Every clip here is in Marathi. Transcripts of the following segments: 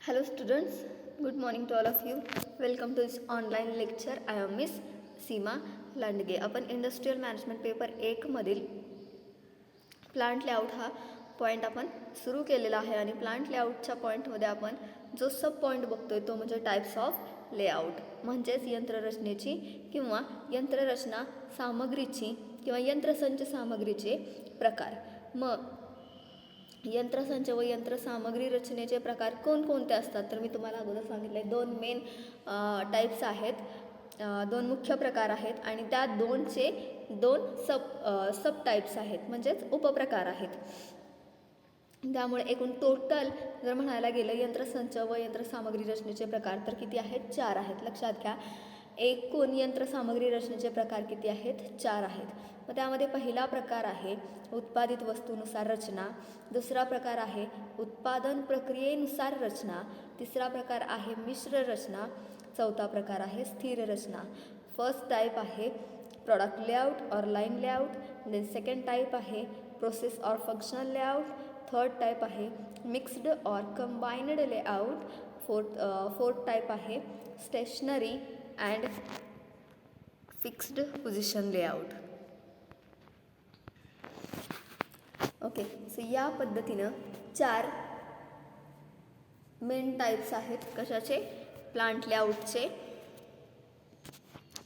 Hello students, good morning to all of you. Welcome to this online lecture. I am Miss Seema Landge. आपण इंडस्ट्रियल मॅनेजमेंट पेपर 1 मधील प्लांट लेआउट हा पॉईंट आपण सुरू केलेला आहे आणि प्लांट लेआउटच्या पॉईंटमध्ये आपण जो सब पॉईंट बघतोय तो म्हणजे टाइप्स ऑफ लेआउट, म्हणजेच यंत्ररचनेची किंवा यंत्ररचना सामग्रीची किंवा यंत्रसंच सामग्रीचे प्रकार. मग यंत्रसंच व यंत्रसामग्री रचनेचे प्रकार कोणकोणते असतात तर मी तुम्हाला अगोदर सांगितले दोन मेन टाईप्स आहेत, दोन मुख्य प्रकार आहेत आणि त्या दोन सब टाईप्स आहेत म्हणजेच उपप्रकार आहेत. त्यामुळे एकूण टोटल जर म्हणायला गेलं यंत्रसंच व यंत्रसामग्री रचनेचे प्रकार तर किती आहेत? 4 आहेत. लक्षात घ्या, एकूण यंत्रसामग्री रचनेचे प्रकार किती आहेत? 4 आहेत. मग त्यामध्ये पहिला प्रकार आहे उत्पादित वस्तूनुसार रचना, दुसरा प्रकार आहे उत्पादन प्रक्रियेनुसार रचना, तिसरा प्रकार आहे मिश्र रचना, चौथा प्रकार आहे स्थिर रचना. फर्स्ट टाईप आहे प्रॉडक्ट लेआउट और line layout, then second type आहे प्रोसेस और फंक्शनल लेआउट, थर्ड टाईप आहे मिक्स्ड और कंबाइंड लेआउट, फोर्थ टाईप आहे stationary and fixed position layout. Okay, so या पद्धतीनं 4 मेन टाईप्स आहेत. कशाचे? प्लांट लेआउटचे,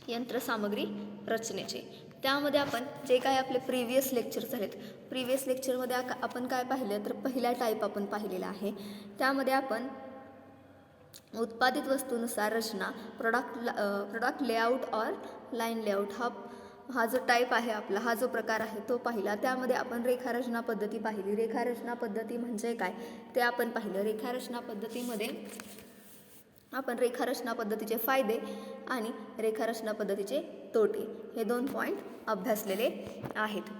यंत्रसामग्री रचनेचे. त्यामध्ये आपण जे काय आपले प्रिव्हियस लेक्चर झालेत, प्रिव्हियस लेक्चरमध्ये आपण काय पाहिलं तर पहिला टाईप आपण पाहिलेला आहे. त्यामध्ये आपण उत्पादित वस्तूनुसार रचना, प्रोडक्ट लेआउट और लाइन लेआउट हा जो टाईप आहे आपला, हा जो प्रकार आहे तो पाहिला. त्यामध्ये आपण रेखारचना पद्धती पाहिली. रेखारचना पद्धती म्हणजे काय ते आपण पाहिलं. रेखारचना पद्धतीमध्ये आपण रेखारचना पद्धतीचे फायदे आणि रेखारचना पद्धतीचे तोटे हे 2 पॉईंट अभ्यासलेले आहेत.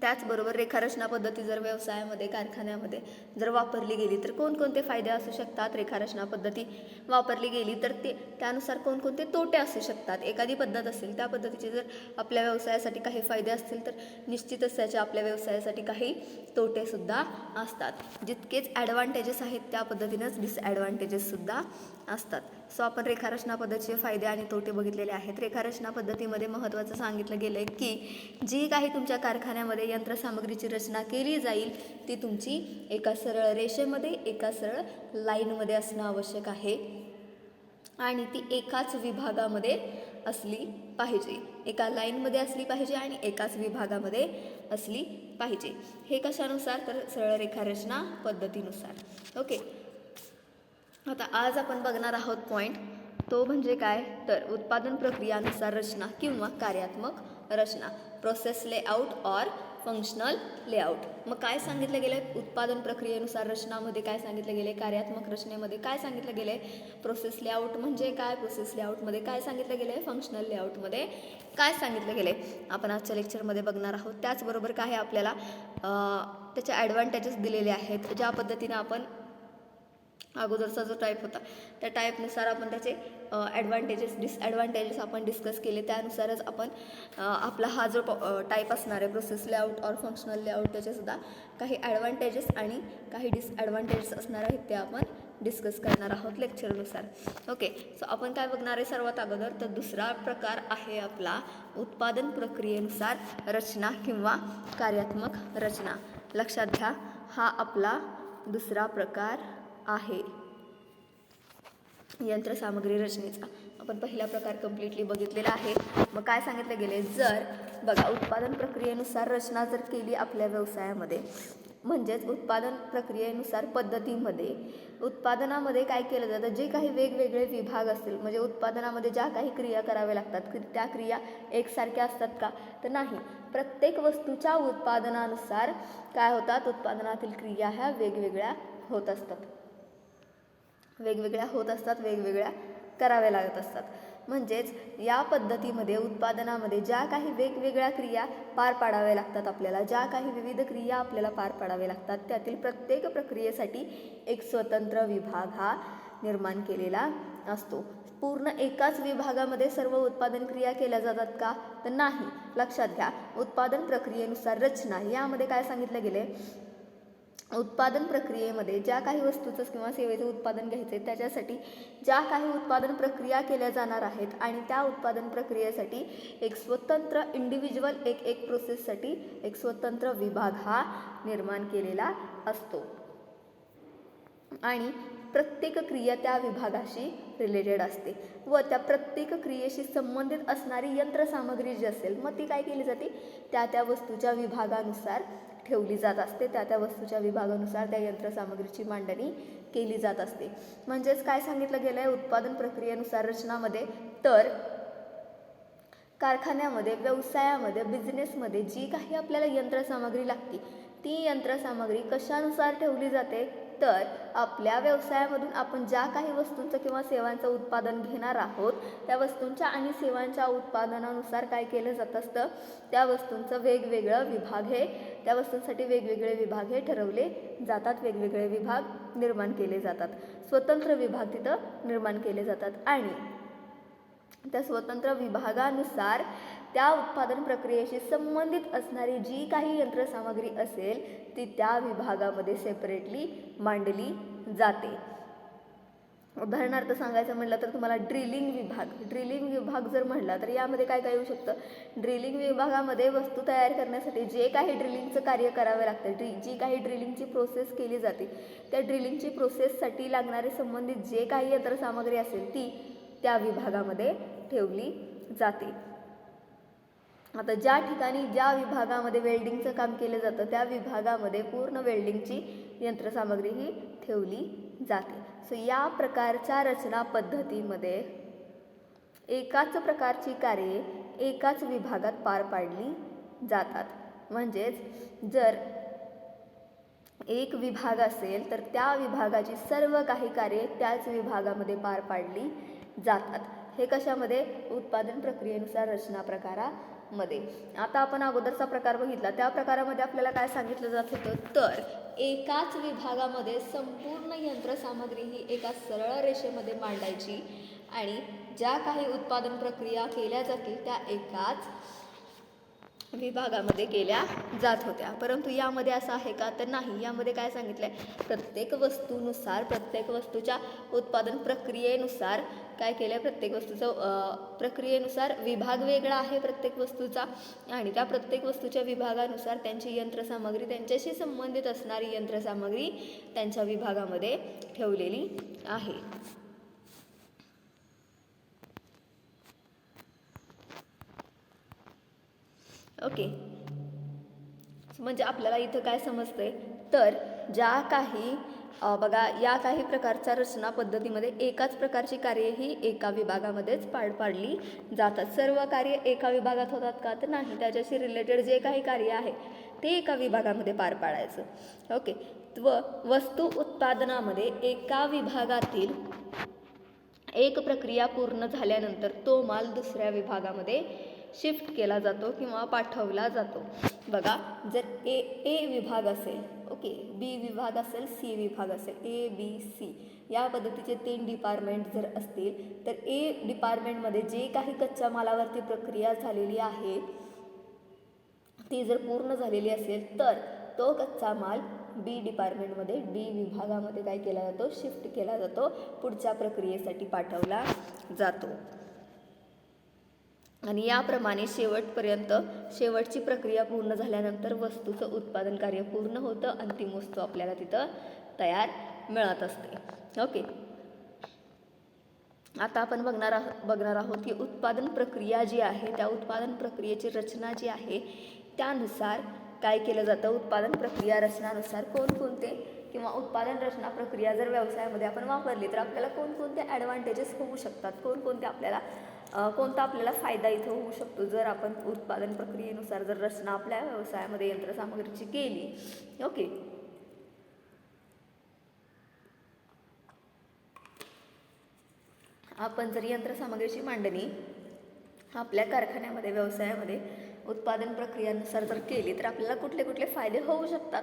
त्याचबरोबर रेखारचना पद्धती जर व्यवसायामध्ये, कारखान्यामध्ये जर वापरली गेली तर कोणकोणते फायदे असू शकतात? रेखारचना पद्धती वापरली गेली तर त्यानुसार कोणकोणते तोटे असू शकतात? एखादी पद्धत असेल त्या पद्धतीचे जर आपल्या व्यवसायासाठी काही फायदे असतील तर निश्चितच त्याचे आपल्या व्यवसायासाठी काही तोटेसुद्धा असतात. जितकेच ॲडव्हान्टेजेस आहेत त्या पद्धतीनंच डिसॲडव्हान्टेजेससुद्धा असतात. सो आपण रेखारचना पद्धतीचे फायदे आणि तोटे बघितलेले आहेत. रेखारचना पद्धतीमध्ये महत्त्वाचं सांगितलं गेलं आहे की जी काही तुमच्या कारखान्यामध्ये यंत्रसामग्रीची रचना केली जाईल ती तुमची एका सरळ रेषेमध्ये, एका सरळ लाईनमध्ये असणं आवश्यक आहे आणि ती एकाच विभागामध्ये असली पाहिजे. एका लाईनमध्ये असली पाहिजे आणि एकाच विभागामध्ये असली पाहिजे. हे कशानुसार? तर सरळ रेखारचना पद्धतीनुसार. ओके, आता आज आपण बघणार आहोत पॉईंट तो म्हणजे काय तर उत्पादन प्रक्रियानुसार रचना किंवा कार्यात्मक रचना, प्रोसेस लेआउट और फंक्शनल लेआउट. मग काय सांगितलं गेलं? उत्पादन प्रक्रियेनुसार रचनामध्ये काय सांगितलं गेले? कार्यात्मक रचनेमध्ये काय सांगितलं गेले? प्रोसेस लेआउट म्हणजे काय? प्रोसेस लेआउटमध्ये काय सांगितलं गेले? फंक्शनल लेआउटमध्ये काय सांगितलं गेले? आपण आजच्या लेक्चरमध्ये बघणार आहोत. त्याचबरोबर काय आपल्याला त्याचे ॲडव्हान्टेजेस दिलेले आहेत. ज्या पद्धतीने आपण अगोदरचा जो टाईप होता त्या टाईपनुसार आपण त्याचे ॲडव्हान्टेजेस डिसॲडव्हान्टेजेस आपण डिस्कस केले. त्यानुसारच आपण आपला हा जो टाईप असणार आहे प्रोसेस लेआउट और फंक्शनल लेआउट त्याचेसुद्धा काही ॲडव्हान्टेजेस आणि काही डिसॲडव्हान्टेजेस असणार आहेत ते आपण डिस्कस करणार आहोत लेक्चरनुसार. ओके, सो आपण काय बघणार आहे सर्वात अगोदर तर दुसरा प्रकार आहे आपला उत्पादन प्रक्रियेनुसार रचना किंवा कार्यात्मक रचना. लक्षात घ्या, हा आपला दुसरा प्रकार आहे यंत्रसामग्री रचनेचा. आपण पहिला प्रकार कम्प्लिटली बघितलेला आहे. मग काय सांगितलं गेले? जर बघा, उत्पादन प्रक्रियेनुसार रचना जर केली आपल्या व्यवसायामध्ये म्हणजेच उत्पादन प्रक्रियेनुसार पद्धतीमध्ये उत्पादनामध्ये काय केलं जातं? जे काही वेगवेगळे विभाग असतील म्हणजे उत्पादनामध्ये ज्या काही क्रिया कराव्या लागतात त्या क्रिया एकसारख्या असतात का? तर नाही. प्रत्येक वस्तूच्या उत्पादनानुसार काय होतात? उत्पादनातील क्रिया ह्या वेगवेगळ्या होत असतात, वेगवेगळ्या कराव्या लागत असतात. म्हणजेच या पद्धतीमध्ये उत्पादनामध्ये ज्या काही वेगवेगळ्या क्रिया पार पाडाव्या लागतात आपल्याला, ज्या काही विविध क्रिया आपल्याला पार पाडाव्या लागतात त्यातील प्रत्येक प्रक्रियेसाठी एक स्वतंत्र विभाग हा निर्माण केलेला असतो. पूर्ण एकाच विभागामध्ये सर्व उत्पादन क्रिया केल्या जातात का? तर नाही. लक्षात घ्या, उत्पादन प्रक्रियेनुसार रचना यामध्ये काय सांगितलं गेले? उत्पादन प्रक्रियेमध्ये ज्या काही वस्तूचं किंवा सेवेचं उत्पादन घ्यायचं आहे त्याच्यासाठी ज्या काही उत्पादन प्रक्रिया केल्या जाणार आहेत आणि त्या उत्पादन प्रक्रियेसाठी एक स्वतंत्र इंडिव्हिज्युअल एक प्रोसेससाठी एक स्वतंत्र विभाग हा निर्माण केलेला असतो आणि प्रत्येक क्रिया त्या विभागाशी रिलेटेड असते व त्या प्रत्येक क्रियेशी संबंधित असणारी यंत्रसामग्री जी असेल मग ती काय केली जाते त्या वस्तूच्या विभागानुसार ठेवली जात असते त्या वस्तूच्या विभागानुसार त्या यंत्रसामग्रीची मांडणी केली जात असते म्हणजेच काय सांगितलं गेलं आहे उत्पादन प्रक्रियेनुसार रचनामध्ये तर कारखान्यामध्ये व्यवसायामध्ये बिझनेसमध्ये जी काही आपल्याला यंत्रसामग्री लागते ती यंत्रसामग्री कशानुसार ठेवली जाते तर आपल्या व्यवसायामधून आपण ज्या काही वस्तूंचं किंवा सेवांचं उत्पादन घेणार आहोत त्या वस्तूंच्या आणि सेवांच्या उत्पादनानुसार काय केलं जात असतं त्या वस्तूंचं वेगवेगळं विभाग हे त्या वस्तूंसाठी वेगवेगळे विभाग हे ठरवले जातात वेगवेगळे विभाग निर्माण केले जातात स्वतंत्र विभाग तिथं निर्माण केले जातात आणि त्या स्वतंत्र विभागानुसार त्या उत्पादन प्रक्रियेशी संबंधित असणारी जी काही यंत्रसामग्री असेल ती त्या विभागामध्ये सेपरेटली मांडली जाते उदाहरणार्थ सांगायचं म्हटलं तर तुम्हाला ड्रिलिंग विभाग जर म्हटला तर यामध्ये काय काय येऊ शकतं ड्रिलिंग विभागामध्ये वस्तू तयार करण्यासाठी जे काही ड्रिलिंगचं कार्य करावं लागतं जी काही ड्रिलिंगची प्रोसेस केली जाते त्या ड्रिलिंगची प्रोसेससाठी लागणारे संबंधित जे काही यंत्रसामग्री असेल ती त्या विभागामध्ये ठेवली जाते आता ज्या ठिकाणी ज्या विभागामध्ये वेल्डिंगचं काम केलं जातं त्या विभागामध्ये पूर्ण वेल्डिंगची यंत्रसामग्री ही ठेवली जाते सो या प्रकारच्या रचना पद्धतीमध्ये एकाच प्रकारची कार्ये एकाच विभागात पार पाडली जातात म्हणजेच जर एक विभाग असेल तर त्या विभागाची सर्व काही कार्ये त्याच विभागामध्ये पार पाडली जातात हे कशामध्ये उत्पादन प्रक्रियेनुसार रचना प्रकारामध्ये आता आपण अगोदरचा प्रकार बघितला त्या प्रकारामध्ये आपल्याला काय सांगितलं जात होतं तर एकाच विभागामध्ये संपूर्ण यंत्रसामग्री ही एका सरळ रेषेमध्ये मांडायची आणि ज्या काही उत्पादन प्रक्रिया केल्या जातील त्या एकाच विभागामध्ये केल्या जात होत्या परंतु यामध्ये असं आहे का तर नाही यामध्ये काय सांगितलंय प्रत्येक वस्तूनुसार प्रत्येक वस्तूच्या उत्पादन प्रक्रियेनुसार काय केलं प्रत्येक वस्तूचं प्रक्रियेनुसार विभाग वेगळा आहे प्रत्येक वस्तूचा आणि त्या प्रत्येक वस्तूच्या विभागानुसार त्यांची यंत्रसामग्री त्यांच्याशी संबंधित असणारी यंत्रसामग्री त्यांच्या विभागामध्ये ठेवलेली आहे ओके म्हणजे आपल्याला इथं काय समजतंय तर ज्या काही बघा या काही प्रकारच्या रचना पद्धतीमध्ये एकाच प्रकारची कार्ये ही एका विभागामध्येच पार पाडली जातात सर्व कार्य एका विभागात होतात का तर नाही त्याच्याशी रिलेटेड जे काही कार्य आहे ते एका विभागामध्ये पार पाडायचं ओके व वस्तू उत्पादनामध्ये एका विभागातील एक प्रक्रिया पूर्ण झाल्यानंतर तो माल दुसऱ्या विभागामध्ये शिफ्ट केला जातो किंवा पाठवला जातो बघा जर ए विभाग असेल ओके बी विभाग असेल सी विभाग असेल ए बी सी या पद्धतीचे 3 डिपार्टमेंट जर असतील तर ए डिपार्टमेंटमध्ये जे काही कच्च्या मालावरती प्रक्रिया झालेली आहे ती जर पूर्ण झालेली असेल तर तो कच्चा माल बी डिपार्टमेंटमध्ये डी विभागामध्ये काय केला जातो शिफ्ट केला जातो पुढच्या प्रक्रियेसाठी पाठवला जातो आणि याप्रमाणे शेवटपर्यंत शेवटची प्रक्रिया पूर्ण झाल्यानंतर वस्तूचं उत्पादन कार्य पूर्ण होतं अंतिम वस्तू आपल्याला तिथं तयार मिळत असते ओके आता आपण बघणार आहोत की उत्पादन प्रक्रिया जी आहे त्या उत्पादन प्रक्रियेची रचना जी आहे त्यानुसार काय केलं जातं उत्पादन प्रक्रिया रचनानुसार कोणकोणते किंवा उत्पादन रचना प्रक्रिया जर व्यवसायामध्ये आपण वापरली तर आपल्याला कोणकोणते ॲडव्हान्टेजेस होऊ शकतात कोणकोणते आपल्याला कोणता आपल्याला फायदा इथं होऊ शकतो जर आपण उत्पादन प्रक्रियेनुसार जर रचना आपल्या व्यवसायामध्ये यंत्रसामग्रीची केली ओके आपण जर यंत्रसामग्रीची मांडणी आपल्या कारखान्यामध्ये व्यवसायामध्ये उत्पादन प्रक्रियेनुसार जर केली तर आपल्याला कुठले कुठले फायदे होऊ शकतात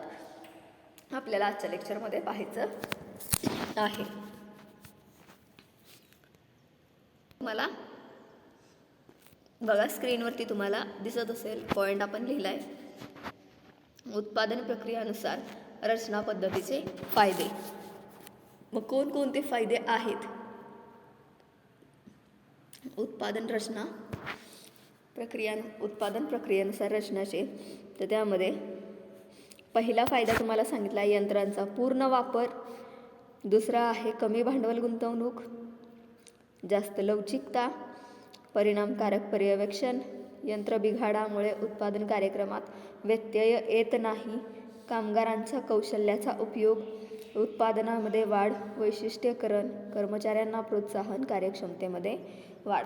आपल्याला आजच्या लेक्चरमध्ये पाहायचं आहे मला बघा स्क्रीनवरती तुम्हाला दिसत असेल पॉईंट आपण लिहिलाय उत्पादन प्रक्रियेनुसार रचना पद्धतीचे फायदे. मग कोणकोणते फायदे आहेत उत्पादन प्रक्रियेनुसार रचनाचे? तर त्यामध्ये पहिला फायदा तुम्हाला सांगितला यंत्रांचा पूर्ण वापर. दुसरा आहे कमी भांडवल गुंतवणूक, जास्त लवचिकता, परिणामकारक पर्यवेक्षण, यंत्र बिघाडामुळे उत्पादन कार्यक्रमात व्यत्यय येत नाही, कामगारांच्या कौशल्याचा उपयोग, उत्पादनामध्ये वाढ, वैशिष्ट्यीकरण, कर्मचाऱ्यांना प्रोत्साहन, कार्यक्षमतेमध्ये वाढ.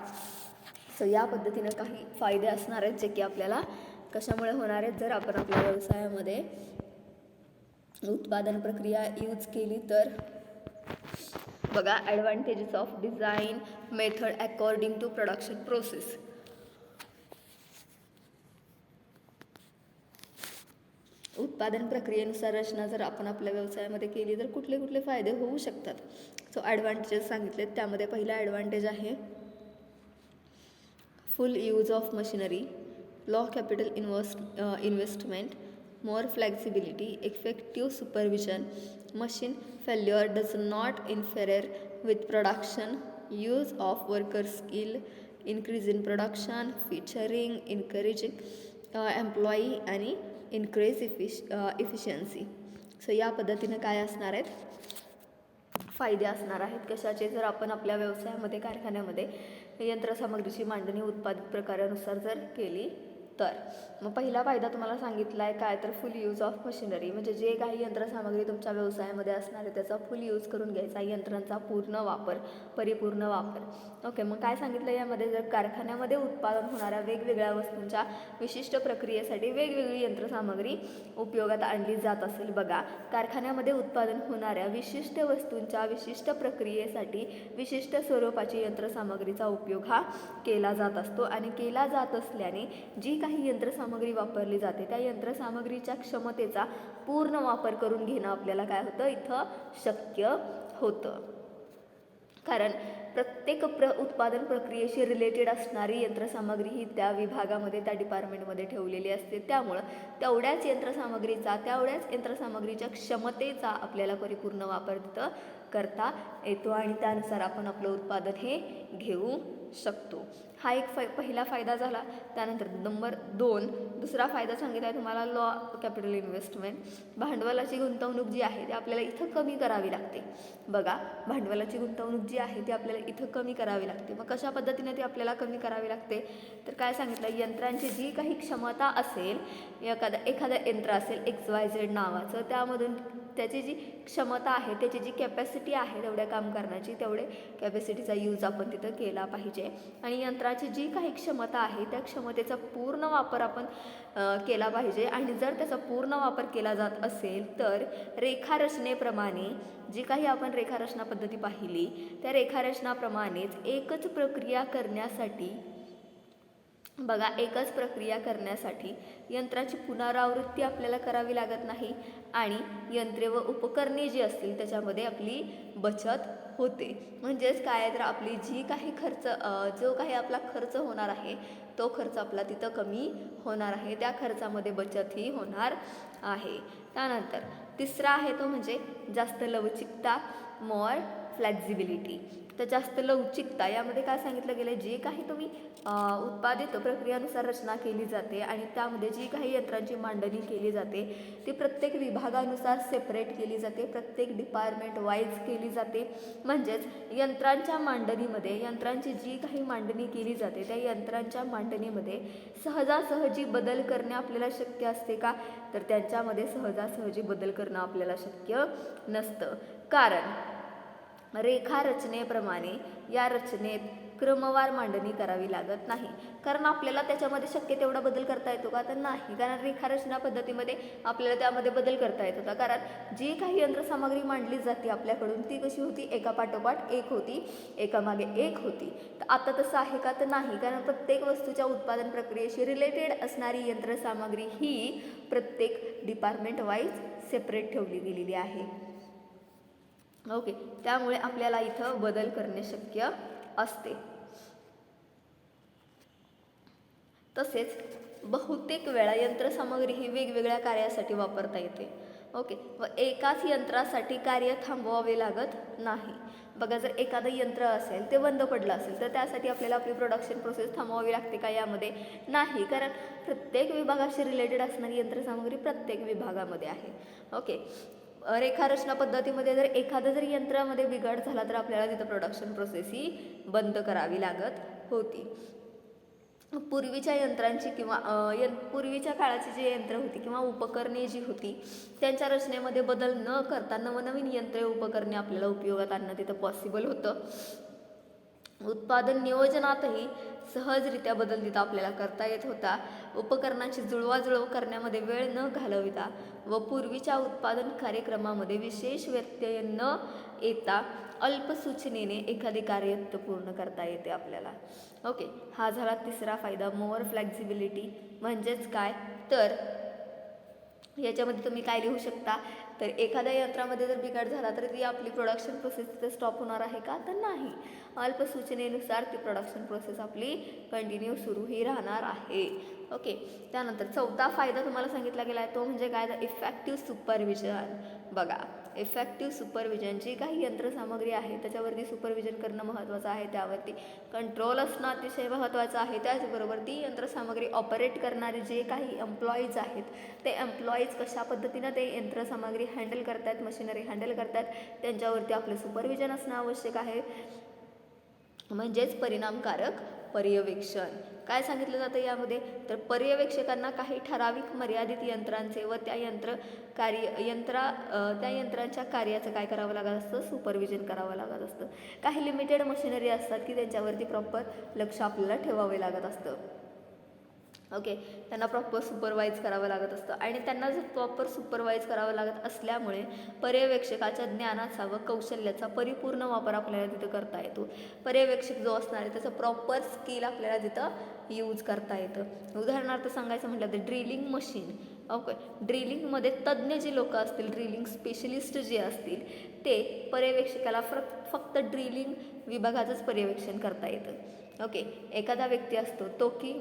सो या पद्धतीनं काही फायदे असणार आहेत जे की आपल्याला कशामुळे होणार आहेत जर आपण आपल्या व्यवसायामध्ये उत्पादन प्रक्रिया यूज केली तर. बघा, advantages of design method according to production process. उत्पादन प्रक्रियेनुसार रचना जर आपण आपल्या व्यवसायामध्ये केली तर कुठले कुठले फायदे होऊ शकतात. सो ॲडव्हान्टेजेस सांगितलेत. त्यामध्ये पहिला ॲडव्हान्टेज आहे फुल use of machinery, low capital investment, more flexibility, effective supervision, machine failure does not interfere with production, use of worker skill, increase in production, featuring, encouraging employee आणि increase efficiency. सो या पद्धतीने काय असणार आहेत फायदे असणार आहेत कशाचे जर आपण आपल्या व्यवसायामध्ये कारखान्यामध्ये यंत्रसामग्रीची मांडणी उत्पादित प्रकारानुसार जर केली तर. मग पहिला फायदा तुम्हाला सांगितला आहे काय तर फुल यूज ऑफ मशिनरी, म्हणजे जे काही यंत्रसामग्री तुमच्या व्यवसायामध्ये असणार आहे त्याचा फुल यूज करून घ्यायचा, यंत्रांचा पूर्ण वापर, परिपूर्ण वापर. ओके, मग काय सांगितलं यामध्ये जर कारखान्यामध्ये उत्पादन होणाऱ्या वेगवेगळ्या वस्तूंच्या विशिष्ट प्रक्रियेसाठी वेगवेगळी यंत्रसामग्री उपयोगात आणली जात असेल. बघा, कारखान्यामध्ये उत्पादन होणाऱ्या विशिष्ट वस्तूंच्या विशिष्ट प्रक्रियेसाठी विशिष्ट स्वरूपाची यंत्रसामग्रीचा उपयोग हा केला जात असतो आणि केला जात असल्याने जी काही यंत्रसामग्री वापरली जाते त्या यंत्रसामग्रीच्या क्षमतेचा पूर्ण वापर करून घेणं आपल्याला काय होतं इथं शक्य होतं. कारण प्रत्येक उत्पादन प्रक्रियेशी रिलेटेड असणारी यंत्रसामग्री ही त्या विभागामध्ये त्या डिपार्टमेंटमध्ये ठेवलेली असते. त्यामुळं तेवढ्याच यंत्रसामग्रीच्या क्षमतेचा आपल्याला परिपूर्ण वापर तिथं करता येतो आणि त्यानुसार आपण आपलं उत्पादन हे घेऊ शकतो. हा एक पहिला फायदा झाला. त्यानंतर नंबर 2 दुसरा फायदा सांगितला आहे तुम्हाला लो कॅपिटल इन्व्हेस्टमेंट. भांडवलाची गुंतवणूक जी आहे ती आपल्याला इथं कमी करावी लागते. बघा, भांडवलाची गुंतवणूक जी आहे ती आपल्याला इथं कमी करावी लागते. मग कशा पद्धतीने ती आपल्याला कमी करावी लागते तर काय सांगितलं यंत्रांची जी काही क्षमता असेल, एखादं यंत्र असेल XYZ नावाचं, त्यामधून त्याची जी क्षमता आहे त्याची जी कॅपॅसिटी आहे तेवढ्या काम करण्याची तेवढे कॅपॅसिटीचा यूज आपण तिथं केला पाहिजे आणि यंत्राची जी काही क्षमता आहे त्या क्षमतेचा पूर्ण वापर आपण केला पाहिजे. आणि जर त्याचा पूर्ण वापर केला जात असेल तर रेखारचनेप्रमाणे जी काही आपण रेखारचना पद्धती पाहिली त्या रेखारचनाप्रमाणेच एकच प्रक्रिया करण्यासाठी यंत्राची पुनरावृत्ती आपल्याला करावी लागत नाही आणि यंत्रे व उपकरणे जी असतील त्याच्यामध्ये आपली बचत होते. म्हणजेच काय तर आपली जो काही आपला खर्च होणार आहे तो खर्च आपला तिथं कमी होणार आहे, त्या खर्चामध्ये बचत ही होणार आहे. त्यानंतर तिसरा आहे तो म्हणजे जास्त लवचिकता, मोर फ्लेक्झिबिलिटी. तर जास्त लवचिकता यामध्ये काय सांगितलं गेलं जे काही तुम्ही उत्पादित प्रक्रियानुसार रचना केली जाते आणि त्यामध्ये जी काही यंत्रांची मांडणी केली जाते ती प्रत्येक विभागानुसार सेपरेट केली जाते, प्रत्येक डिपार्टमेंट वाईज केली जाते. म्हणजेच यंत्रांची जी काही मांडणी केली जाते त्या यंत्रांच्या मांडणीमध्ये सहजासहजी बदल करणे आपल्याला शक्य असते का तर त्यांच्यामध्ये सहजासहजी बदल करणं आपल्याला शक्य नसतं. कारण रेखारचनेप्रमाणे या रचनेत क्रमवार मांडणी करावी लागत नाही. कारण आपल्याला त्याच्यामध्ये शक्य तेवढा बदल करता येतो का तर नाही, कारण रेखारचना पद्धतीमध्ये आपल्याला त्यामध्ये बदल करता येत होता. कारण जी काही यंत्रसामग्री मांडली जाते आपल्याकडून ती कशी होती एकापाठोपाठ एक होती, एकामागे एक होती. तर आता तसं आहे का तर नाही, कारण प्रत्येक वस्तूच्या उत्पादन प्रक्रियेशी रिलेटेड असणारी यंत्रसामग्री ही प्रत्येक डिपार्टमेंट वाईज सेपरेट ठेवली गेलेली आहे. ओके, त्यामुळे आपल्याला इथं बदल करणे शक्य असते. तसेच बहुतेक वेळा यंत्रसामग्री ही वेगवेगळ्या कार्यासाठी वापरता येते. ओके, व एकाच यंत्रासाठी कार्य थांबवावे लागत नाही. बघा, जर एखादं यंत्र असेल ते बंद पडलं असेल तर त्यासाठी आपल्याला आपली प्रोडक्शन प्रोसेस थांबवावी लागते का? यामध्ये नाही, कारण प्रत्येक विभागाशी रिलेटेड असणारी यंत्रसामग्री प्रत्येक विभागामध्ये आहे. ओके, रेखारचना पद्धतीमध्ये जर एखादं जर यंत्रामध्ये बिघाड झाला तर आपल्याला तिथं प्रोडक्शन प्रोसेस ही बंद करावी लागत होती. पूर्वीच्या यंत्रांची किंवा पूर्वीच्या काळाची जी यंत्र होती किंवा उपकरणे जी होती त्यांच्या रचनेमध्ये बदल न करता नवनवीन यंत्रे उपकरणे आपल्याला उपयोगात आणणं तिथं पॉसिबल होतं. उत्पादन नियोजनातही सहजरित्या बदल तिथं आपल्याला करता येत होता. उपकरणांची जुळवाजुळव करण्यामध्ये वेळ न घालविता व पूर्वीच्या उत्पादन कार्यक्रमामध्ये विशेष व्यत्यय न येता अल्प सूचनेने एखादी कार्य पूर्ण करता येते आपल्याला. ओके, हा झाला तिसरा फायदा, मोअर फ्लेक्झिबिलिटी. म्हणजेच काय तर याच्यामध्ये तुम्ही काय लिहू शकता, तर एखाद्या यंत्रामध्ये जर बिघाड झाला तर ती आपली प्रोडक्शन प्रोसेस तिथे स्टॉप होणार आहे का? तर नाही, अल्प सूचनेनुसार ती प्रोडक्शन प्रोसेस आपली कंटिन्यू सुरू ही राहणार आहे. ओके, त्यानंतर चौथा फायदा तुम्हाला सांगितला गेला आहे तो म्हणजे काय, तर इफेक्टिव्ह सुपरविजन. बघा, इफेक्टिव्ह सुपरविजन, जी काही यंत्रसामग्री आहे त्याच्यावरती सुपरविजन करणं महत्त्वाचं आहे, त्यावरती कंट्रोल असणं अतिशय महत्त्वाचं आहे. त्याचबरोबर ती यंत्रसामग्री ऑपरेट करणारे जे काही एम्प्लॉईज आहेत ते एम्प्लॉईज कशा पद्धतीनं ते यंत्रसामग्री हँडल करतात, मशिनरी हँडल करतात, त्यांच्यावरती आपलं सुपरविजन असणं आवश्यक आहे. म्हणजेच परिणामकारक पर्यवेक्षण. काय सांगितलं जातं यामध्ये, तर पर्यवेक्षकांना काही ठराविक मर्यादित यंत्रांचे व त्या यंत्रांच्या कार्याचं काय करावं लागत असतं, सुपरविजन करावं लागत असतं. काही लिमिटेड मशिनरी असतात की त्यांच्यावरती प्रॉपर लक्ष आपल्याला ठेवावे लागत असतं. ओके, त्यांना प्रॉपर सुपरवाईज करावं लागत असतं आणि त्यांना जर प्रॉपर सुपरवाईज करावं लागत असल्यामुळे पर्यवेक्षकाच्या ज्ञानाचा व कौशल्याचा परिपूर्ण वापर आपल्याला तिथं करता येतो. पर्यवेक्षक जो असणार आहे त्याचं प्रॉपर स्किल आपल्याला तिथं यूज करता येतं. उदाहरणार्थ सांगायचं म्हटलं तर ड्रिलिंग मशीन. ओके, ड्रिलिंगमध्ये तज्ज्ञ जे लोक असतील, ड्रिलिंग स्पेशलिस्ट जे असतील, ते पर्यवेक्षकाला फक्त ड्रिलिंग विभागाचंच पर्यवेक्षण करता येतं. ओके, एखादा व्यक्ती असतो तो की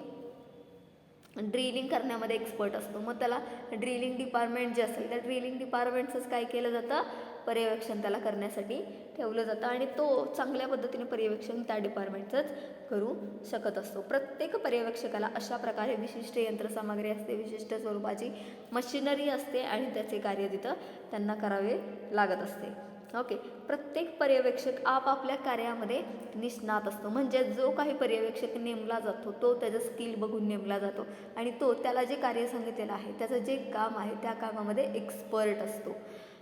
ड्रिलिंग करण्यामध्ये एक्सपर्ट असतो, मग त्याला ड्रिलिंग डिपार्टमेंट जे असेल त्या ड्रिलिंग डिपार्टमेंटचंच काय केलं जातं, पर्यवेक्षण त्याला करण्यासाठी ठेवलं जातं आणि तो चांगल्या पद्धतीने पर्यवेक्षण त्या डिपार्टमेंटचंच करू शकत असतो. प्रत्येक पर्यवेक्षकाला अशा प्रकारे विशिष्ट यंत्रसामग्री असते, विशिष्ट स्वरूपाची मशिनरी असते आणि त्याचे कार्य तिथं त्यांना करावे लागत असते. ओके, प्रत्येक पर्यवेक्षक आपापल्या कार्यामध्ये निष्णात असतो. म्हणजे जो काही पर्यवेक्षक नेमला जातो तो त्याचं स्किल बघून नेमला जातो आणि तो त्याला जे कार्य सांगितलेलं आहे त्याचं जे काम आहे त्या कामामध्ये एक्सपर्ट असतो.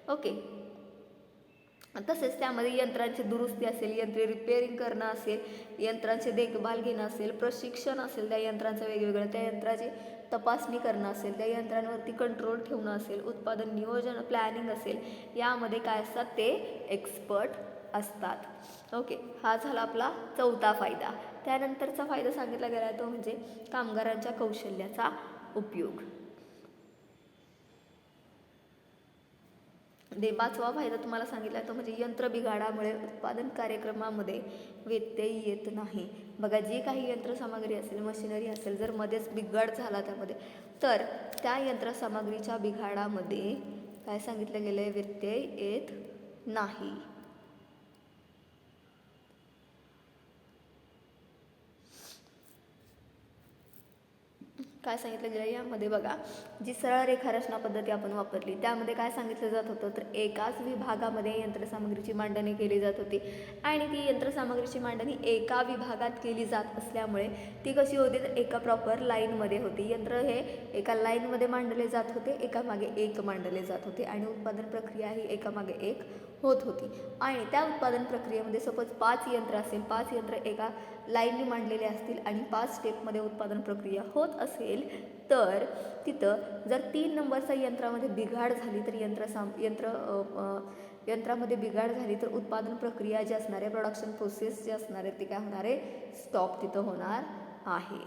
ओके, तसेच त्यामध्ये यंत्रांची दुरुस्ती असेल, यंत्रे रिपेअरिंग करणं असेल, यंत्रांचे देखभाल घेणं असेल, प्रशिक्षण असेल त्या यंत्रांचं वेगवेगळं, त्या यंत्राची तपासणी करणं असेल, त्या यंत्रांवरती कंट्रोल ठेवणं असेल, उत्पादन नियोजन प्लॅनिंग असेल, यामध्ये काय असतात ते एक्सपर्ट असतात. ओके, हा झाला आपला चौथा फायदा. त्यानंतरचा फायदा सांगितला गेला तो म्हणजे कामगारांच्या कौशल्याचा उपयोग. पाचवा फायदा तुम्हाला सांगितला तो म्हणजे यंत्र बिघाडामुळे उत्पादन कार्यक्रमामध्ये व्यत्यय येत नाही. बघा, जी काही यंत्रसामग्री असेल, मशिनरी असेल, जर मध्येच बिघाड झाला त्यामध्ये तर त्या यंत्रसामग्रीच्या बिघाडामध्ये काय सांगितलं गेलं आहे, व्यत्यय येत नाही. काय सांगितलं गेलं यामध्ये, बघा, जी सरळ रेखारचना पद्धती आपण वापरली त्यामध्ये काय सांगितलं जात होतं, तर एकाच विभागामध्ये यंत्रसामग्रीची मांडणी केली जात होती आणि ती यंत्रसामग्रीची मांडणी एका विभागात केली जात असल्यामुळे ती कशी होती, तर एका प्रॉपर लाईनमध्ये होती. यंत्र हे एका लाईनमध्ये मांडले जात होते, एकामागे एक मांडले जात होते आणि उत्पादन प्रक्रिया ही एकामागे एक होत होती. आणि त्या उत्पादन प्रक्रियेमध्ये सपोज 5 यंत्र असेल, 5 यंत्र एका लाईनने मांडलेले असतील आणि 5 स्टेपमध्ये उत्पादन प्रक्रिया होत असेल तर तिथं जर 3 नंबरचा यंत्रामध्ये बिघाड झाली तर यंत्रामध्ये बिघाड झाली तर उत्पादन प्रक्रिया जी असणार आहे, प्रोडक्शन प्रोसेस जे असणार आहे ते काय होणार आहे, स्टॉप तिथं होणार आहे.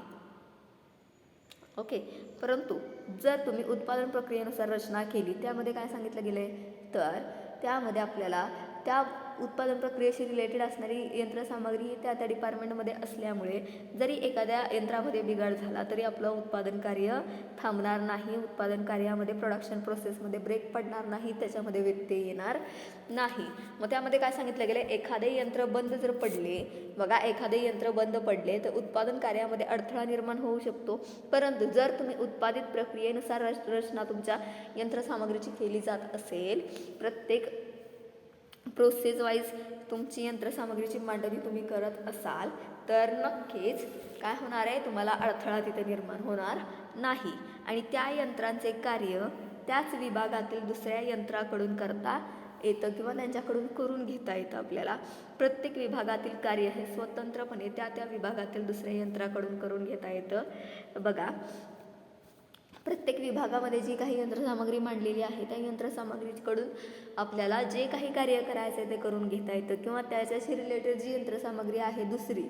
ओके, परंतु जर तुम्ही उत्पादन प्रक्रियेनुसार रचना केली त्यामध्ये काय सांगितलं गेलं आहे, तर त्यामध्ये आपल्याला त्या उत्पादन प्रक्रियेशी रिलेटेड असणारी यंत्रसामग्री ही त्या डिपार्टमेंटमध्ये असल्यामुळे जरी एखाद्या यंत्रामध्ये बिघाड झाला तरी आपलं उत्पादन कार्य थांबणार नाही, उत्पादन कार्यामध्ये प्रोडक्शन प्रोसेसमध्ये ब्रेक पडणार नाही, त्याच्यामध्ये व्यत्यय येणार नाही. मग त्यामध्ये काय सांगितलं गेलं, एखादे यंत्र बंद जर पडले, बघा एखादे यंत्र बंद पडले तर उत्पादन कार्यामध्ये अडथळा निर्माण होऊ शकतो. परंतु जर तुम्ही उत्पादित प्रक्रियेनुसार रचना तुमच्या यंत्रसामग्रीची केली जात असेल, प्रत्येक प्रोसेस वाईज तुमची यंत्रसामग्रीची मांडणी तुम्ही करत असाल तर नक्कीच काय होणार आहे, तुम्हाला अडथळा तिथे निर्माण होणार नाही आणि त्या यंत्रांचे कार्य त्याच विभागातील दुसऱ्या यंत्राकडून करता येतं किंवा त्यांच्याकडून करून घेता येतं. आपल्याला प्रत्येक विभागातील कार्य हे स्वतंत्रपणे त्या विभागातील दुसऱ्या यंत्राकडून करून घेता येतं. बघा प्रत्येक विभागामध्ये जी काही यंत्रसामग्री मांडलेली आहे त्या यंत्रसामग्रीकडून आपल्याला जे काही कार्य करायचं आहे ते करून घेता येतं किंवा त्याच्याशी रिलेटेड जी यंत्रसामग्री आहे दुसरी,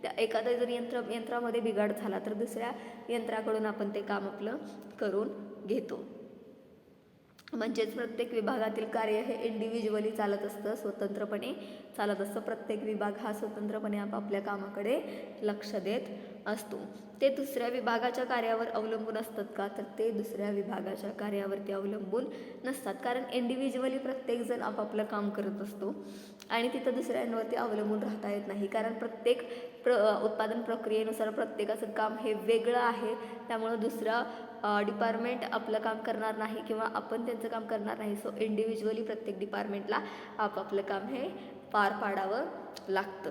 त्या एखादा जर यंत्रामध्ये बिघाड झाला तर दुसऱ्या यंत्राकडून आपण ते काम आपलं करून घेतो. म्हणजेच प्रत्येक विभागातील कार्य हे इंडिव्हिज्युअली चालत असतं, स्वतंत्रपणे चालत असतं. प्रत्येक विभाग हा स्वतंत्रपणे आपापल्या कामाकडे लक्ष देत असतो. ते दुसऱ्या विभागाच्या कार्यावर अवलंबून असतात का, तर ते दुसऱ्या विभागाच्या कार्यावरती अवलंबून नसतात. कारण इंडिव्हिज्युअली प्रत्येकजण आपापलं काम करत असतो आणि तिथं दुसऱ्यांवरती अवलंबून राहता येत नाही. कारण प्रत्येक उत्पादन प्रक्रियेनुसार प्रत्येकाचं काम हे वेगळं आहे. त्यामुळं दुसरं डिपार्टमेंट आपलं काम करणार नाही किंवा आपण त्यांचं काम करणार नाही. सो इंडिव्हिज्युअली प्रत्येक डिपार्टमेंटला आपापलं काम हे पार पाडावं लागतं.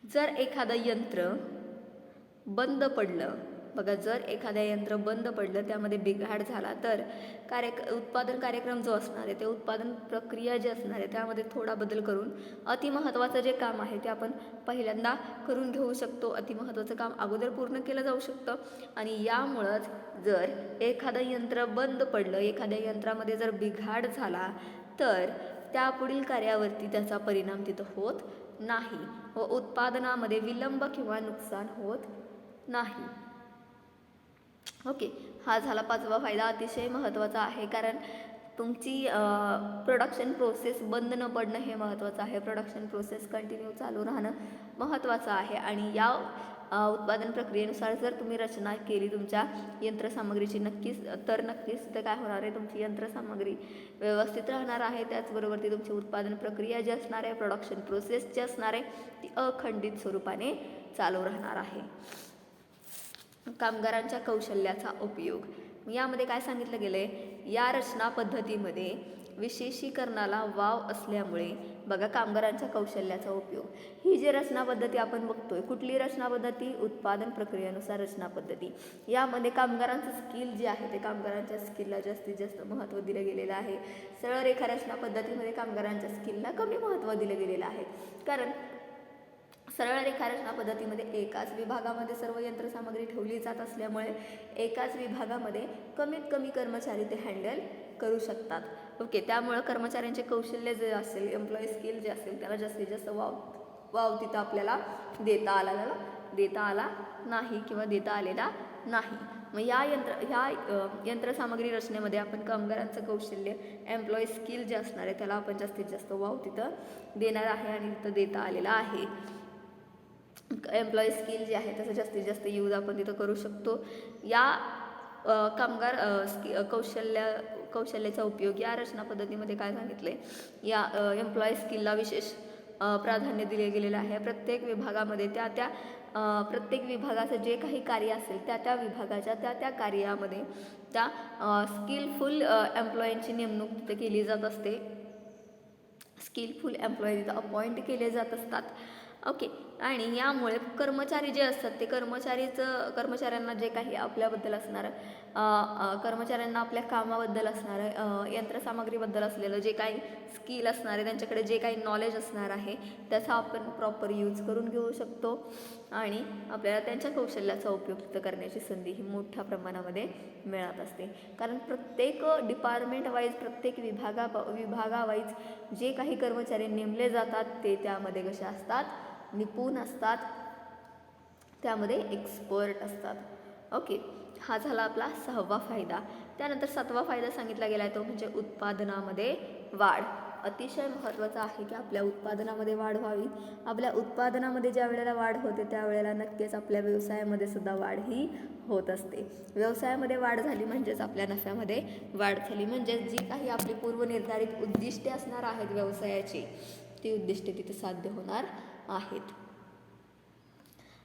जर एखादं यंत्र बंद पडलं, बघा जर एखाद्या यंत्र बंद पडलं, त्यामध्ये बिघाड झाला तर उत्पादन कार्यक्रम जो असणार आहे, ते उत्पादन प्रक्रिया जी असणार आहे त्यामध्ये थोडा बदल करून अतिमहत्त्वाचं जे काम आहे ते आपण पहिल्यांदा करून घेऊ शकतो. अतिमहत्त्वाचं काम अगोदर पूर्ण केलं जाऊ शकतं आणि यामुळंच जर एखादं यंत्र बंद पडलं, एखाद्या यंत्रामध्ये जर बिघाड झाला तर त्या पुढील कार्यावरती त्याचा परिणाम तिथं होत नाही व उत्पादनामध्ये विलंब किंवा नुकसान होत नाही. ओके, हा झाला 5वा फायदा. अतिशय महत्त्वाचा आहे कारण तुमची प्रोडक्शन प्रोसेस बंद न पडणं हे महत्त्वाचं आहे. प्रोडक्शन प्रोसेस कंटिन्यू चालू राहणं महत्त्वाचं आहे आणि या उत्पादन प्रक्रियेनुसार जर तुम्ही रचना केली तुमच्या यंत्रसामग्रीची नक्कीच तर काय होणार आहे, तुमची यंत्रसामग्री व्यवस्थित राहणार आहे. त्याचबरोबर ती तुमची उत्पादन प्रक्रिया जी असणार आहे, प्रोडक्शन प्रोसेस जी असणार आहे ती अखंडित स्वरूपाने चालू राहणार आहे. कामगारांच्या कौशल्याचा उपयोग, यामध्ये काय सांगितलं गेलं आहे, या रचना पद्धतीमध्ये विशेषीकरणाला वाव असल्यामुळे बघा कामगारांच्या कौशल्याचा उपयोग. ही जी रचना पद्धती आपण बघतोय, कुठली रचना पद्धती, उत्पादन प्रक्रियेनुसार रचना पद्धती. यामध्ये कामगारांचं स्किल जे आहे ते कामगारांच्या स्किलला जास्तीत जास्त महत्त्व दिलं गेलेलं आहे. सरळ रेखा रचना पद्धतीमध्ये कामगारांच्या स्किलला कमी महत्त्व दिलं गेलेलं आहे. कारण सरळ रेखा रचना पद्धतीमध्ये एकाच विभागामध्ये सर्व यंत्रसामग्री ठेवली जात असल्यामुळे एकाच विभागामध्ये कमीत कमी कर्मचारी ते हँडल करू शकतात. ओके, त्यामुळं कर्मचाऱ्यांचे कौशल्य जे असेल, एम्प्लॉई स्किल जे असेल त्याला जास्तीत जास्त वाव तिथं आपल्याला देता आला नाही किंवा देता आलेला नाही. मग ह्या यंत्रसामग्री रचनेमध्ये आपण कामगारांचं कौशल्य, एम्प्लॉई स्किल जे असणार आहे त्याला आपण जास्तीत जास्त वाव तिथं देणार आहे आणि तिथं देता आलेला आहे. एम्प्लॉई स्किल जे आहे त्याचा जास्तीत जास्त यूज आपण तिथं करू शकतो. या कामगार कौशल्याचा उपयोग या रचना पद्धतीमध्ये काय सांगितले, या एम्प्लॉई स्किलला विशेष प्राधान्य दिले गेलेलं आहे. प्रत्येक विभागामध्ये प्रत्येक विभागाचं जे काही कार्य असेल त्या विभागाच्या त्या कार्यामध्ये त्या स्किलफुल एम्प्लॉईंची नेमणूक तिथे केली जात असते. स्किलफुल एम्प्लॉई तिथं अपॉइंट केले जात असतात. ओके, आणि यामुळे कर्मचारी जे असतात ते कर्मचाऱ्यांना जे काही आपल्याबद्दल असणारं कर्मचाऱ्यांना आपल्या कामाबद्दल असणारं यंत्रसामग्रीबद्दल असलेलं जे काही स्किल असणार आहे, त्यांच्याकडे जे काही नॉलेज असणार आहे त्याचा आपण प्रॉपर यूज करून घेऊ शकतो आणि आपल्याला त्यांच्या कौशल्याचा उपयोग तिथं करण्याची संधी ही मोठ्या प्रमाणामध्ये मिळत असते. कारण प्रत्येक डिपार्टमेंट वाईज, प्रत्येक विभागावाईज जे काही कर्मचारी नेमले जातात ते त्यामध्ये कसे असतात, निपुण असतात, त्यामध्ये एक्सपर्ट असतात. ओके, हा झाला आपला 6वा फायदा. त्यानंतर 7वा फायदा सांगितला गेला आहे तो म्हणजे उत्पादनामध्ये वाढ. अतिशय महत्त्वाचं आहे की आपल्या उत्पादनामध्ये वाढ व्हावी. आपल्या उत्पादनामध्ये ज्या वेळेला वाढ होते त्यावेळेला नक्कीच आपल्या व्यवसायामध्ये सुद्धा वाढ ही होत असते. व्यवसायामध्ये वाढ झाली म्हणजेच आपल्या नफ्यामध्ये वाढ झाली, म्हणजेच जी काही आपली पूर्वनिर्धारित उद्दिष्टे असणार आहेत व्यवसायाची ती उद्दिष्टे तिथे साध्य होणार आहेत.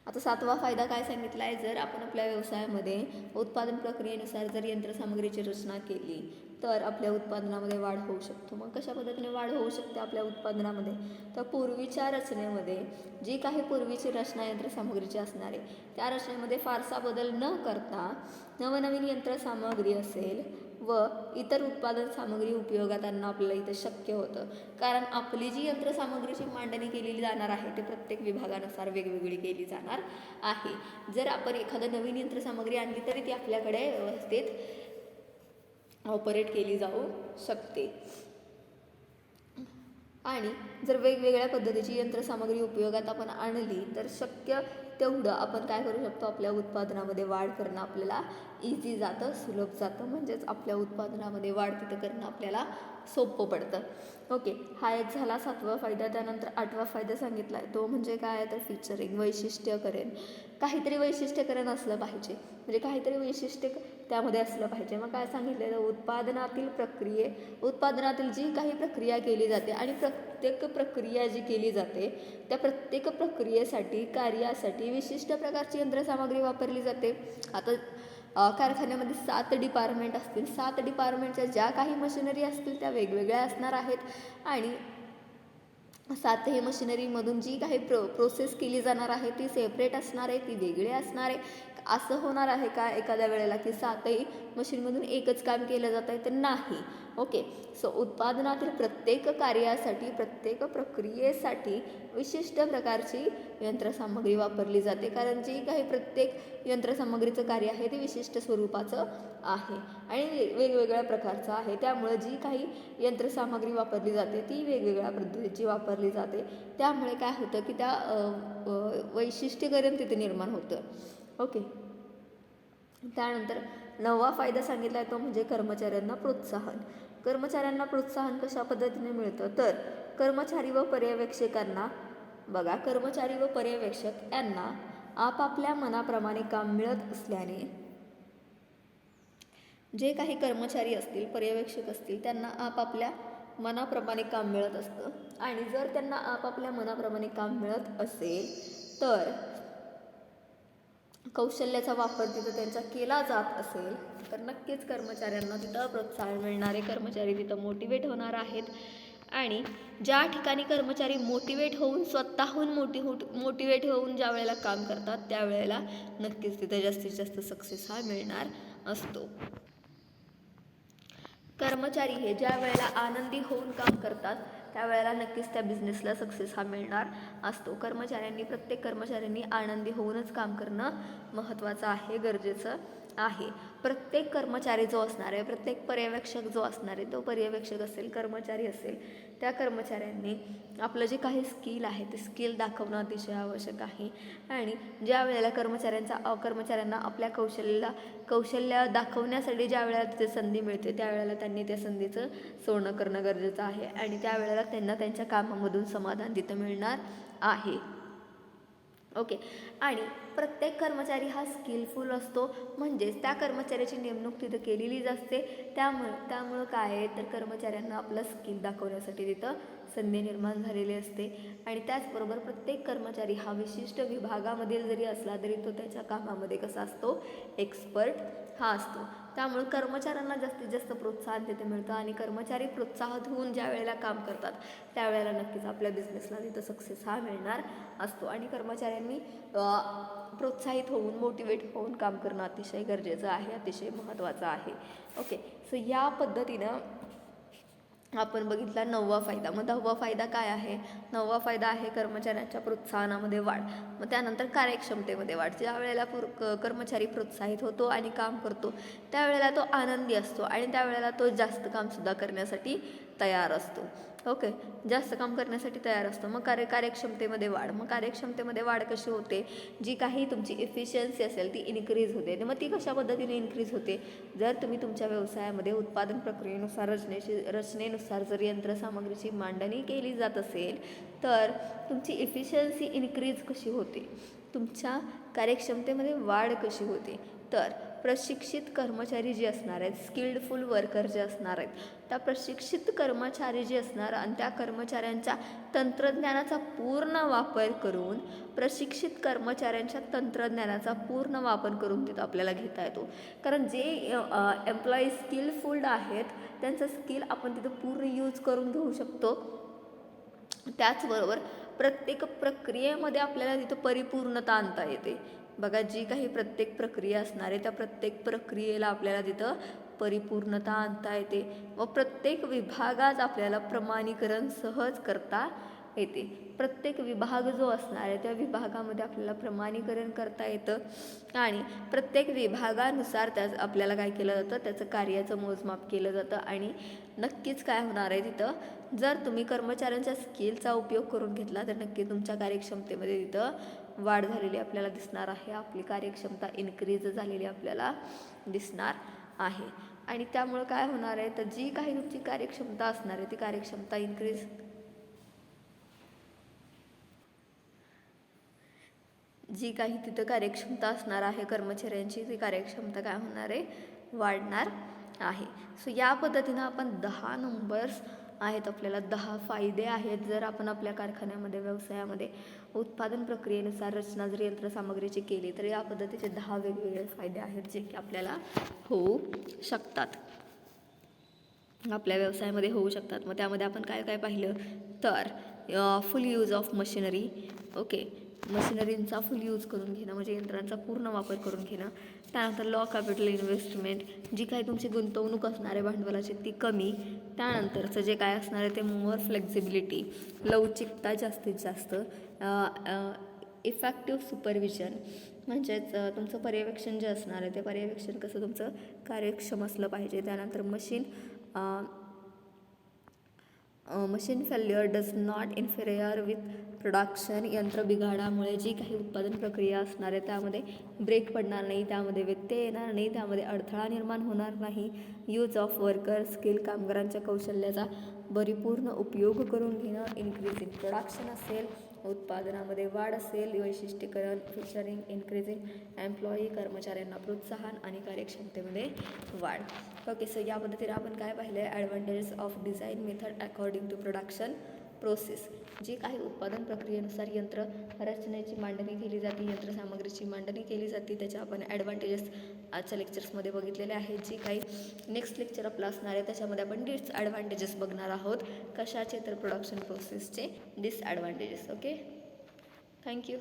आता 7वा फायदा काय सांगितला आहे, जर आपण आपल्या व्यवसायामध्ये उत्पादन प्रक्रियेनुसार जर यंत्रसामग्रीची रचना केली तर आपल्या उत्पादनामध्ये वाढ होऊ शकतो. मग कशा पद्धतीने वाढ होऊ शकते आपल्या उत्पादनामध्ये, तर पूर्वीच्या रचनेमध्ये जी काही पूर्वीची रचना यंत्रसामग्रीची असणार आहे त्या रचनेमध्ये फारसा बदल न करता नवनवीन यंत्रसामग्री असेल व इतर उत्पादन सामग्री उपयोगात आणणं आपल्याला इथं शक्य होतं. कारण आपली जी यंत्रसामग्रीची मांडणी केलेली जाणार आहे ते प्रत्येक विभागानुसार वेगवेगळी केली जाणार आहे. जर आपण एखादं नवीन यंत्रसामग्री आणली तरी ती आपल्याकडे व्यवस्थित ऑपरेट केली जाऊ शकते. आणि जर वेगवेगळ्या पद्धतीची यंत्रसामग्री उपयोगात आपण आणली तर शक्य तेवढं आपण काय करू शकतो, आपल्या उत्पादनामध्ये वाढ करणं आपल्याला इझी जातं, सुलभ जातं, म्हणजेच आपल्या उत्पादनामध्ये वाढ तिथं करणं आपल्याला सोपं पडतं. ओके, हा एक झाला 7वा फायदा. त्यानंतर 8वा फायदा सांगितला आहे तो म्हणजे काय आहे तर फीचरिंग, वैशिष्ट्यकरण. काहीतरी वैशिष्ट्यकरण असलं पाहिजे, म्हणजे काहीतरी वैशिष्ट्य त्यामध्ये असलं पाहिजे. मग काय सांगितलेलं, उत्पादनातील जी काही प्रक्रिया केली जाते आणि प्रत्येक प्रक्रिया जी केली जाते त्या प्रत्येक प्रक्रियेसाठी कार्यासाठी विशिष्ट प्रकारची यंत्रसामग्री वापरली जाते. आता कारखान्यामध्ये 7 डिपार्टमेंट असतील, 7 डिपार्टमेंटच्या ज्या काही मशिनरी असतील त्या वेगवेगळ्या असणार आहेत आणि 7ही मशिनरीमधून जी काही प्रोसेस केली जाणार आहे ती सेपरेट असणार आहे, ती वेगळी असणार आहे. असं होणार आहे का एखाद्या वेळेला की 7ही मशीनमधून एकच काम केलं जात आहे, तर नाही. ओके, सो उत्पादनातील प्रत्येक कार्यासाठी प्रत्येक प्रक्रियेसाठी विशिष्ट प्रकारची यंत्रसामग्री वापरली जाते, कारण जी काही प्रत्येक यंत्रसामग्रीचं कार्य आहे ते विशिष्ट स्वरूपाचं आहे आणि वेगवेगळ्या प्रकारचं आहे. त्यामुळे जी काही यंत्रसामग्री वापरली जाते ती वेगवेगळ्या पद्धतीची वापरली जाते. त्यामुळे काय होतं की त्या वैशिष्ट्यीकरण तिथे निर्माण होतं. ओके, त्यानंतर 9वा फायदा सांगितला आहे तो म्हणजे कर्मचाऱ्यांना प्रोत्साहन. कर्मचाऱ्यांना प्रोत्साहन कशा पद्धतीने मिळतं तर कर्मचारी व पर्यवेक्षकांना बघा, कर्मचारी व पर्यवेक्षक यांना आपापल्या मनाप्रमाणे काम मिळत असल्याने जे काही कर्मचारी असतील, पर्यवेक्षक असतील, त्यांना आपापल्या मनाप्रमाणे काम मिळत असतं. आणि जर त्यांना आपापल्या मनाप्रमाणे काम मिळत असेल तर कौशल्याचा वापर तिथं त्यांचा केला जात असेल तर नक्कीच कर्मचाऱ्यांना तिथं प्रोत्साहन मिळणारे कर्मचारी तिथं मोटिवेट होणार आहेत. आणि ज्या ठिकाणी कर्मचारी मोटिवेट होऊन स्वतःहून मोटिवेट होऊन ज्या वेळेला काम करतात त्यावेळेला नक्कीच तिथं जास्तीत जास्त सक्सेस हा मिळणार असतो. कर्मचारी हे ज्या वेळेला आनंदी होऊन काम करतात त्यावेळेला नक्कीच त्या बिझनेसला सक्सेस हा मिळणार असतो. प्रत्येक कर्मचाऱ्यांनी आनंदी होऊनच काम करणं महत्त्वाचं आहे, गरजेचं आहे. प्रत्येक कर्मचारी जो असणार आहे, प्रत्येक पर्यवेक्षक जो असणार आहे, तो पर्यवेक्षक असेल, कर्मचारी असेल, त्या कर्मचाऱ्यांनी आपलं जे काही स्किल आहे ते स्किल दाखवणं अतिशय आवश्यक आहे. आणि ज्या वेळेला कर्मचाऱ्यांना आपल्या कौशल्य दाखवण्यासाठी ज्या वेळेला तिथे संधी मिळते त्यावेळेला त्यांनी त्या संधीचं सोनं करणं गरजेचं आहे आणि त्यावेळेला त्यांना त्यांच्या कामामधून समाधान तिथं मिळणार आहे. ओके, आणि प्रत्येक कर्मचारी हा स्किलफुल असतो, म्हणजेच त्या कर्मचाऱ्याची नेमणूक तिथं केलेलीच असते. त्यामुळं काय आहे तर कर्मचाऱ्यांना आपलं स्किल दाखवण्यासाठी तिथं संधी निर्माण झालेली असते. आणि त्याचबरोबर प्रत्येक कर्मचारी हा विशिष्ट विभागामधील जरी असला तरी तो त्याच्या कामामध्ये कसा असतो, एक्सपर्ट हा असतो. त्यामुळे कर्मचाऱ्यांना जास्तीत जास्त प्रोत्साहन तिथे मिळतं आणि कर्मचारी प्रोत्साहित होऊन ज्या वेळेला काम करतात त्यावेळेला नक्कीच आपल्या बिझनेसला तिथं सक्सेस हा मिळणार असतो. आणि कर्मचाऱ्यांनी प्रोत्साहित होऊन मोटिवेट होऊन काम करणं अतिशय गरजेचं आहे, अतिशय महत्त्वाचं आहे. ओके, सो या पद्धतीनं आपण बघितला 9वा फायदा. मग 10वा फायदा काय आहे? 9वा फायदा आहे कर्मचाऱ्यांच्या प्रोत्साहनामध्ये वाढ. मग त्यानंतर कार्यक्षमतेमध्ये वाढ. ज्या वेळेला कर्मचारी प्रोत्साहित होतो आणि काम करतो त्यावेळेला तो आनंदी असतो आणि त्यावेळेला तो जास्त कामसुद्धा करण्यासाठी तयार असतो. ओके, जास्त काम करण्यासाठी तयार असतो. मग कार्यक्षमतेमध्ये वाढ. मग कार्यक्षमतेमध्ये वाढ कशी होते? जी काही तुमची इफिशियन्सी असेल ती इन्क्रीज होते. मग ती कशा पद्धतीने इन्क्रीज होते? जर तुम्ही तुमच्या व्यवसायामध्ये उत्पादन प्रक्रियेनुसार रचनेनुसार जर यंत्रसामग्रीची मांडणी केली जात असेल तर तुमची इफिशियन्सी इन्क्रीज कशी होते? तुमच्या कार्यक्षमतेमध्ये वाढ कशी होते? तर प्रशिक्षित कर्मचारी जे असणार आहेत, स्किल्डफुल वर्कर जे असणार आहेत, त्या प्रशिक्षित कर्मचारी जे असणार आणि त्या कर्मचाऱ्यांच्या तंत्रज्ञानाचा पूर्ण वापर करून तिथं आपल्याला घेता येतो. कारण जे एम्प्लॉई स्किलफुल्ड आहेत त्यांचं स्किल आपण तिथं पूर्ण यूज करून घेऊ शकतो. त्याचबरोबर प्रत्येक प्रक्रियेमध्ये आपल्याला तिथं परिपूर्णता आणता येते. बघा, जी काही प्रत्येक प्रक्रिया असणार आहे त्या प्रत्येक प्रक्रियेला आपल्याला तिथं परिपूर्णता आणता येते व प्रत्येक विभागात आपल्याला प्रमाणीकरण सहज करता येते. प्रत्येक विभाग जो असणार आहे त्या विभागामध्ये आपल्याला प्रमाणीकरण करता येतं आणि प्रत्येक विभागानुसार आपल्याला काय केलं जातं, त्याचं कार्याचं मोजमाप केलं जातं. आणि नक्कीच काय होणार आहे तिथं, जर तुम्ही कर्मचाऱ्यांच्या स्किलचा उपयोग करून घेतला तर नक्की तुमच्या कार्यक्षमतेमध्ये तिथं वाढ झालेली आपल्याला दिसणार आहे. आपली कार्यक्षमता इन्क्रीज झालेली आपल्याला दिसणार आहे. आणि त्यामुळं काय होणार आहे, तर जी काही तुमची कार्यक्षमता असणार आहे ती कार्यक्षमता इन्क्रीज जी काही तिथं कार्यक्षमता असणार आहे कर्मचाऱ्यांची, ती कार्यक्षमता काय होणार आहे, वाढणार आहे. सो या पद्धतीनं आपण 10 नंबर्स आहेत, आपल्याला 10 फायदे आहेत जर आपण आपल्या कारखान्यामध्ये व्यवसायामध्ये उत्पादन प्रक्रियेनुसार रचना जर यंत्रसामग्रीची केली तर या पद्धतीचे 10 वेगवेगळे फायदे आहेत जे की आपल्याला होऊ शकतात, आपल्या व्यवसायामध्ये होऊ शकतात. मग त्यामध्ये आपण काय काय पाहिलं तर full use of machinery. Okay, मशिनरींचा फुल यूज करून घेणं म्हणजे यंत्रांचा पूर्ण वापर करून घेणं. त्यानंतर लो कॅपिटल इन्व्हेस्टमेंट, जी काही तुमची गुंतवणूक असणार आहे भांडवलाची ती कमी. त्यानंतरचं जे काय असणार आहे ते मोर फ्लेक्झिबिलिटी, लवचिकता जास्तीत जास्त. इफेक्टिव्ह सुपरविजन म्हणजेच तुमचं पर्यवेक्षण जे असणार आहे ते पर्यवेक्षण कसं तुमचं कार्यक्षम असलं पाहिजे. त्यानंतर machine failure does not interfere with production, यंत्र बिघाडामुळे जी काही उत्पादन प्रक्रिया असणार आहे त्यामध्ये ब्रेक पडणार नाही, त्यामध्ये व्यत्यय येणार नाही, त्यामध्ये अडथळा निर्माण होणार नाही. यूज ऑफ वर्कर स्किल, कामगारांच्या कौशल्याचा परिपूर्ण उपयोग करून घेणं. इन्क्रीज इन प्रोडक्शन असेल, उत्पादनामध्ये वाढ असेल. वैशिष्ट्यीकरण, फीचरिंग, इन्क्रीजिंग एम्प्लॉई, कर्मचाऱ्यांना प्रोत्साहन आणि कार्यक्षमतेमध्ये वाढ. ओके, सो या पद्धतीने आपण काय पाहिलं आहे, advantages of design method according to production process. जी काही उत्पादन प्रक्रियेनुसार यंत्र रचनेची मांडणी केली जाते, यंत्रसामग्रीची मांडणी केली जाते, त्याच्या आपण ॲडव्हान्टेजेस आजच्या लेक्चर्समध्ये बघितलेले आहेत. जी काही नेक्स्ट लेक्चर आपलं असणार आहे त्याच्यामध्ये आपण डिसॲडव्हान्टेजेस बघणार आहोत. कशाचे तर प्रोडक्शन प्रोसेसचे डिसॲडव्हान्टेजेस. Okay, thank you.